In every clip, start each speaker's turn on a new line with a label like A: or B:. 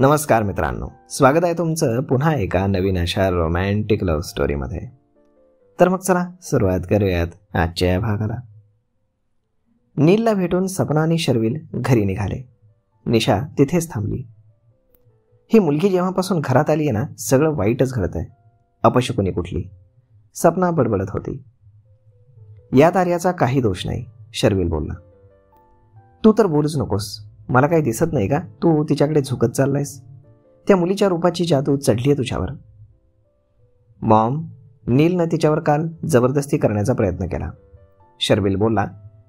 A: नमस्कार मित्रांनो, स्वागत आहे तुमचं पुन्हा एका नवीन अशा रोमॅन्टिक लव्ह स्टोरीमध्ये. तर मग चला सुरुवात करूयात आजच्या या भागाला. नीलला भेटून सपना आणि शर्विल घरी निघाले. निशा तिथेच थांबली. ही मुलगी जेव्हापासून घरात आली आहे ना, सगळं वाईटच घडत आहे. अपशकुनी कुठली, सपना बडबडत होती. यात आर्याचा काही दोष नाही, शर्विल बोलला. तू तर बोलूच नकोस. मला काही दिसत नाही का तू तिच्याकडे झुकत चाललायस? त्या मुलीच्या रूपाची जादू चढली आहे तुझ्यावर. मॉम, नीलनं तिच्यावर काल जबरदस्ती करण्याचा प्रयत्न केला, शर्विल बोलला.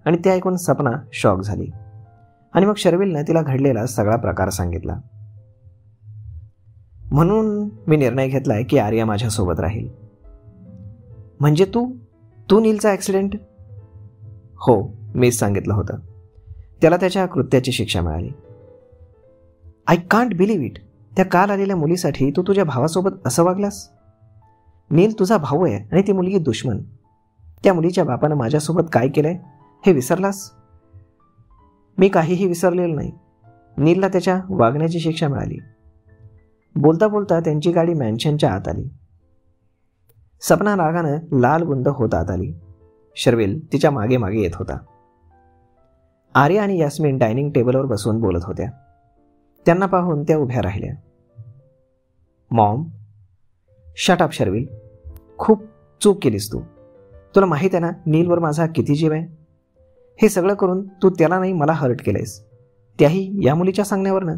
A: आणि ते ऐकून सपना शॉक झाली. आणि मग शर्विलनं तिला घडलेला सगळा प्रकार सांगितला. म्हणून मी निर्णय घेतलाय की आर्या माझ्यासोबत राहील. म्हणजे तू नीलचा ॲक्सिडेंट? हो, मीच सांगितलं होतं. त्याला त्याच्या कृत्याची शिक्षा मिळाली. I can't believe it. त्या काल आलेल्या मुलीसाठी तू तुझ्या भावासोबत असं वागलास? नील तुझा भाऊ आहे आणि ती मुलगी दुश्मन. त्या मुलीच्या बापानं माझ्यासोबत काय केलंय हे विसरलास? मी काहीही विसरलेलं नाही. नीलला त्याच्या वागण्याची शिक्षा मिळाली. बोलता बोलता त्यांची गाडी मॅन्शनच्या आत आली. सपना रागानं लाल गुंद होत आत आली. शर्विल तिच्या मागे मागे येत होता. आर्या आणि यास्मिन डायनिंग टेबलवर बसून बोलत होत्या. त्यांना पाहून त्या उभ्या राहिल्या. मॉम. शट अप शर्विल, खूप चूक केलीस तू. तुला माहीत आहे ना नीलवर माझा किती जीव आहे. हे सगळं करून तू त्याला नाही मला हर्ट केलंयस, त्याही या मुलीच्या सांगण्यावरनं.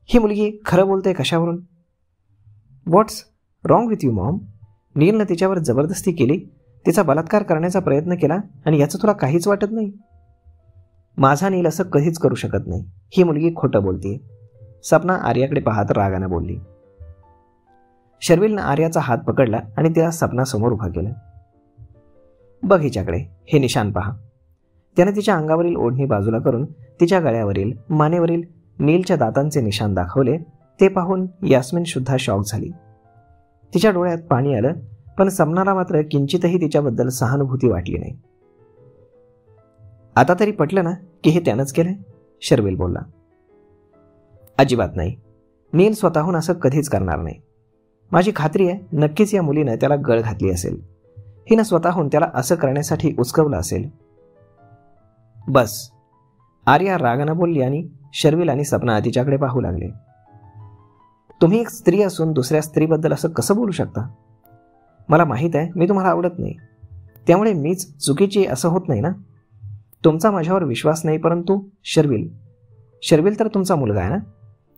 A: ही मुलगी खरं बोलते कशावरून? व्हॉट्स रॉंग विथ यू मॉम? नीलनं तिच्यावर जबरदस्ती केली, तिचा बलात्कार करण्याचा प्रयत्न केला आणि याचं तुला काहीच वाटत नाही? माझा नील असं कधीच करू शकत नाही. ही मुलगी खोटं बोलतीये, सपना आर्याकडे पाहत रागानं बोलली. शर्विलनं आर्याचा हात पकडला आणि तिला सपनासमोर उभं केलं. बघ हिच्याकडे, हे निशाण पहा. त्याने तिच्या अंगावरील ओढणी बाजूला करून तिच्या गळ्यावरील मानेवरील नीलच्या दातांचे निशाण दाखवले. ते पाहून यास्मिन सुद्धा शॉक झाली. तिच्या डोळ्यात पाणी आलं, पण सपनाला मात्र किंचितही तिच्याबद्दल सहानुभूती वाटली नाही. आता तरी पटलं ना की हे त्यानंच केलंय, शर्विल बोलला. अजिबात नाही. नील स्वतःहून असं कधीच करणार नाही. माझी खात्री आहे नक्कीच या मुलीनं त्याला गळ घातली असेल. हिनं स्वतःहून त्याला असं करण्यासाठी उचकवलं असेल. बस, आर्या रागानं बोलली आणि शर्विल आणि सपना तिच्याकडे पाहू लागले. तुम्ही एक स्त्री असून दुसऱ्या स्त्रीबद्दल असं कसं बोलू शकता? मला माहीत आहे मी तुम्हाला आवडत नाही, त्यामुळे मीच चुकीची असं होत नाही ना. तुमचा माझ्यावर विश्वास नाही, परंतु शर्विल तर तुमचा मुलगा आहे ना,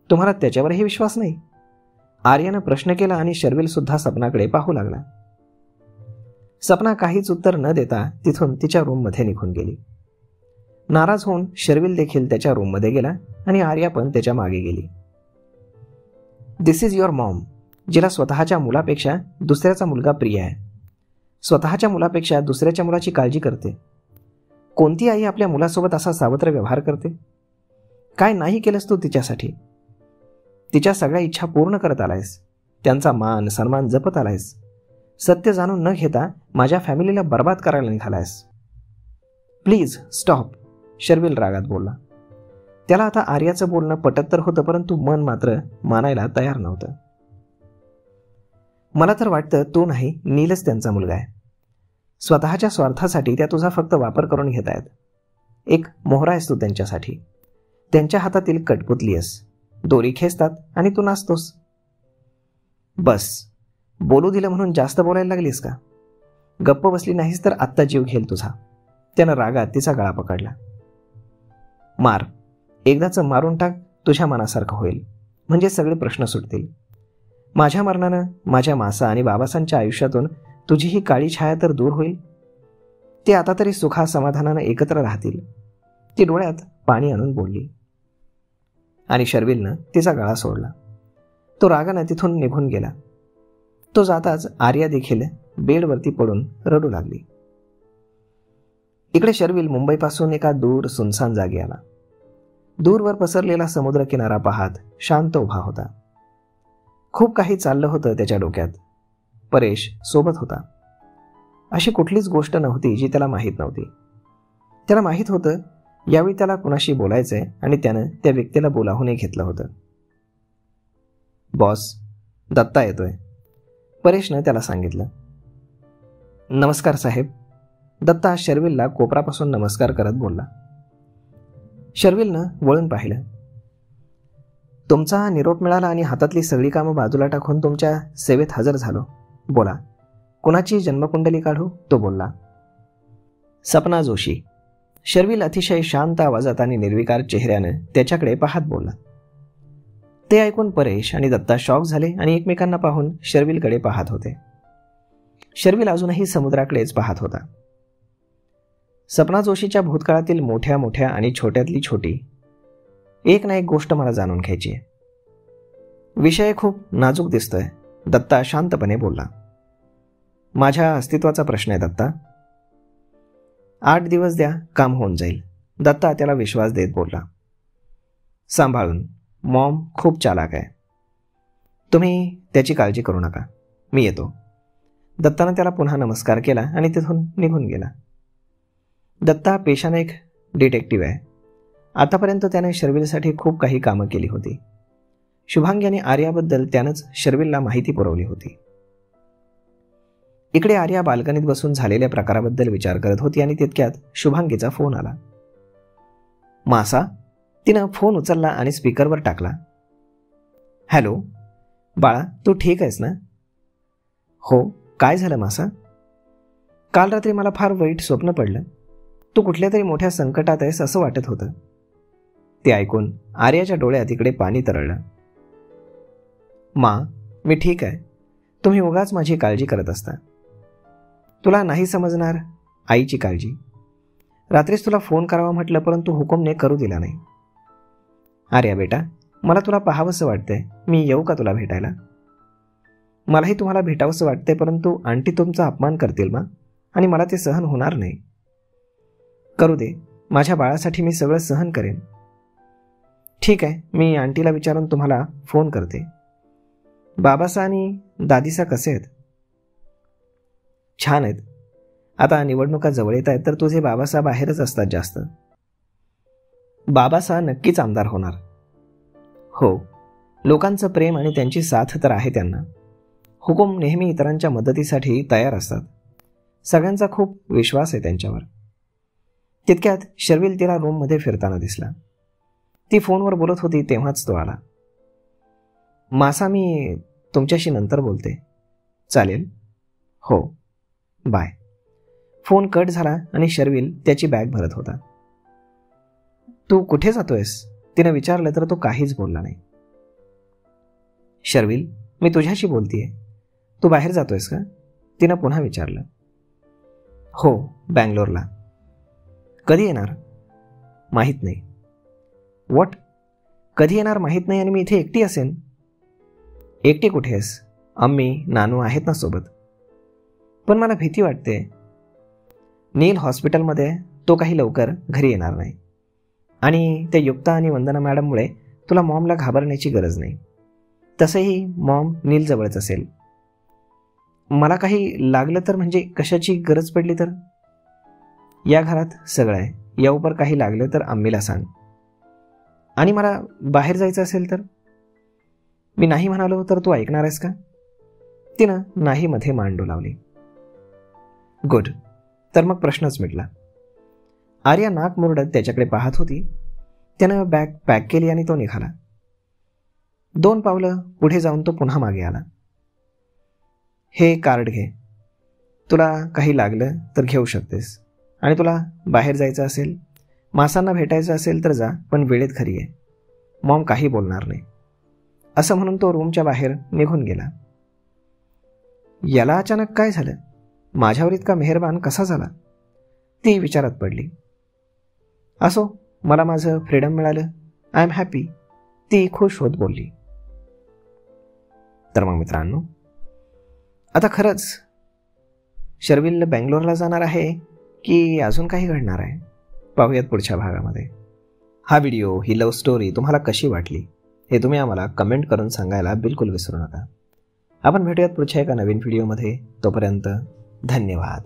A: तुम्हाला त्याच्यावरही विश्वास नाही? आर्यानं प्रश्न केला आणि शर्विल सुद्धा सपनाकडे पाहू लागला. सपना काहीच उत्तर न देता तिथून तिच्या रूममध्ये निघून गेली. नाराज होऊन शर्विल देखील त्याच्या रूममध्ये गेला आणि आर्या पण त्याच्या मागे गेली. दिस इज युअर मॉम, जिला स्वतःच्या मुलापेक्षा दुसऱ्याचा मुलगा प्रिय आहे. स्वतःच्या मुलापेक्षा दुसऱ्याच्या मुलाची काळजी करते. कोणती आई आपल्या मुलासोबत असा सावत्र व्यवहार करते? काय नाही केलंस तू तिच्यासाठी? तिच्या सगळ्या इच्छा पूर्ण करत आलायस, त्यांचा मान सन्मान जपत आलायस. सत्य जाणून न घेता माझ्या फॅमिलीला बर्बाद करायला निघालायस. प्लीज स्टॉप, शर्विल रागात बोलला. त्याला आता आर्याचं बोलणं पटत तर होतं, परंतु मन मात्र मानायला तयार नव्हतं. मला तर वाटतं तू नाही, नीलच त्यांचा मुलगा आहे. स्वतःच्या स्वार्थासाठी त्या तुझा फक्त वापर करून घेत आहेत. एक मोहरा आहेस तू त्यांच्यासाठी. त्यांच्या हातातील कटपुतली आहेस. दोरी खेचतात आणि तू नाचतोस. बस, बोलू दिलं म्हणून जास्त बोलायला लागलीस का? गप्प बसली नाहीस तर आत्ता जीव घेईल तुझा. त्यानं रागात तिचा गळा पकडला. मार, एकदाचं मारून टाक, तुझ्या मनासारखं होईल. म्हणजे सगळे प्रश्न सुटतील. माझ्या मरणानं माझ्या मासा आणि बाबासांच्या आयुष्यातून तुझी ही काळी छाया तर दूर होईल. ते आता तरी सुखा समाधानानं एकत्र राहतील. ती डोळ्यात पाणी आणून बोलली. आणि शर्विलनं तिचा गळा सोडला. तो रागानं तिथून निघून गेला. तो जाताच आर्या देखील बेडवरती पडून रडू लागली. इकडे शर्विल मुंबईपासून एका दूर सुनसान जागी आला. दूरवर पसरलेला समुद्र किनारा पाहत शांत उभा होता. खूप काही चाललं होतं त्याच्या डोक्यात. परेश सोबत होता. अशी कुठलीच गोष्ट नव्हती जी त्याला माहीत नव्हती. त्याला माहीत होतं यावेळी त्याला कुणाशी बोलायचंय आणि त्यानं त्या व्यक्तीला बोलावूनही घेतलं होतं. बॉस, दत्ता येतोय, परेशनं त्याला सांगितलं. नमस्कार साहेब. दत्ता शर्विलला कोपरापासून नमस्कार करत बोलला. शर्विलनं वळून पाहिलं. तुमचा निरोप मिळाला आणि हातातली सगळी कामं बाजूला टाकून तुमच्या सेवेत हजर झालो. बोला, कुणाची जन्मकुंडली काढू? तो बोलला. सपना जोशी. शर्विल अतिशय शांत आवाजात आणि निर्विकार चेहऱ्यानं त्याच्याकडे पाहत बोलला. ते ऐकून परेश आणि दत्ता शॉक झाले आणि एकमेकांना पाहून शर्विलकडे पाहत होते. शर्विल अजूनही समुद्राकडेच पाहत होता. सपना जोशीच्या भूतकाळातील मोठ्या मोठ्या आणि छोट्यातली छोटी एक ना एक गोष्ट मला जाणून घ्यायची आहे. विषय खूप नाजूक दिसतोय, दत्ता शांतपणे बोलला. माझ्या अस्तित्वाचा प्रश्न आहे दत्ता. 8 दिवस द्या, काम होऊन जाईल, दत्ता त्याला विश्वास देत बोलला. सांभाळून, मॉम खूप चालाक आहे. तुम्ही त्याची काळजी करू नका, मी येतो. दत्तानं त्याला पुन्हा नमस्कार केला आणि तिथून निघून गेला. दत्ता पेशाने एक डिटेक्टिव्ह आहे. आतापर्यंत त्याने शर्विलसाठी खूप काही कामं केली होती. शुभांगी आणि आर्याबद्दल त्यानंच शर्विलला माहिती पुरवली होती. इकडे आर्या बाल्कनीत बसून झालेल्या प्रकाराबद्दल विचार करत होती आणि तितक्यात शुभांगीचा फोन आला. मासा. तिनं फोन उचलला आणि स्पीकरवर टाकला. हॅलो बाळा, तू ठीक आहेस ना? हो. काय झालं मासा? काल रात्री मला फार वाईट स्वप्न पडलं. तू कुठल्या तरी मोठ्या संकटात आहेस असं वाटत होतं. ते ऐकून आर्याच्या डोळ्यात इकडे पाणी तरळलं. मा, मी ठीक आहे. तुम्ही उगाच माझी काळजी करत असता. तुला नाही समजणार आईची काळजी. रात्रीच तुला फोन करावा म्हटलं, परंतु हुकुमने करू दिला नाही. आर्या बेटा, मला तुला पाहावंसं वाटतंय. मी येऊ का तुला भेटायला? मलाही तुम्हाला भेटावंसं वाटतंय, परंतु आंटी तुमचा अपमान करतील मा, आणि मला ते सहन होणार नाही. करू दे, माझ्या बाळासाठी मी सगळं सहन करेन. ठीक आहे, मी आंटीला विचारून तुम्हाला फोन करते. बाबासा आणि दादीसा कसे आहेत? छान आहेत. आता निवडणुका जवळ येत आहेत तर तुझे बाबासा बाहेरच असतात जास्त. बाबासा नक्कीच आमदार होणार. हो, लोकांचं प्रेम आणि त्यांची साथ तर आहे त्यांना. हुकुम नेहमी इतरांच्या मदतीसाठी तयार असतात. सगळ्यांचा खूप विश्वास आहे त्यांच्यावर. तितक्यात शर्विल तिला रूममध्ये फिरताना दिसला. ती फोनवर बोलत होती तेव्हाच तो आला. मासा, मी तुमच्याशी नंतर बोलते. चालेल? हो, बाय. फोन कट झाला आणि शर्विल त्याची बॅग भरत होता. तू कुठे जातोयस? तिने विचारलं तर तो काहीच बोलला नाही. शर्विल, मी तुझ्याशी बोलतीये. तू बाहेर जातोयस का? तिनं पुन्हा विचारलं. हो, बँगलोरला. कधी येणार? माहीत नाही. व्हॉट? कधी येणार माहीत नाही आणि मी इथे एकटी असेन? एकटी कुठे आहेस? अम्मी नानू आहेत ना सोबत. पण मला भीती वाटते. नील हॉस्पिटलमध्ये, तो काही लवकर घरी येणार नाही. आणि त्या युक्ता आणि वंदना मॅडममुळे तुला मॉमला घाबरण्याची गरज नाही. तसंही मॉम नीलजवळच असेल. मला काही लागलं तर, म्हणजे कशाची गरज पडली तर? या घरात सगळं आहे. यावर काही लागलं तर अम्मीला सांग. आणि मला बाहेर जायचं असेल तर? मी नाही म्हणालो तर तू ऐकणार आहेस का? तिनं नाही मध्ये मान डोलावली. गुड, तर मग प्रश्नच मिटला. आर्या नाक मुरडत त्याच्याकडे पाहत होती. त्यानं बॅग पॅक केली आणि तो निघाला. 2 पावलं पुढे जाऊन तो पुन्हा मागे आला. हे कार्ड घे. तुला काही लागलं तर घेऊ शकतेस. आणि तुला बाहेर जायचं असेल, मासांना भेटायचं असेल तर जा, पण वेळेत घरी ये. मॉम काही बोलणार नाही. असं म्हणून तो रूमच्या बाहेर निघून गेला. याला अचानक काय झालं? माझ्यावर इतका मेहरबान कसा झाला? ती विचारात पडली. असो, मला माझं फ्रीडम मिळालं. I am happy. ती खुश होत बोलली. तर मग मित्रांनो, आता खरंच शर्विल बँगलोरला जाणार आहे की अजून काही घडणार आहे? पाहूयात पुढच्या भागामध्ये. हा व्हिडिओ, ही लव्ह स्टोरी तुम्हाला कशी वाटली हे तुम्ही आम्हाला कमेंट करून सांगायला बिलकुल विसरू नका. आपण भेटूयात पुढच्या एका नवीन व्हिडिओमध्ये. तोपर्यंत धन्यवाद.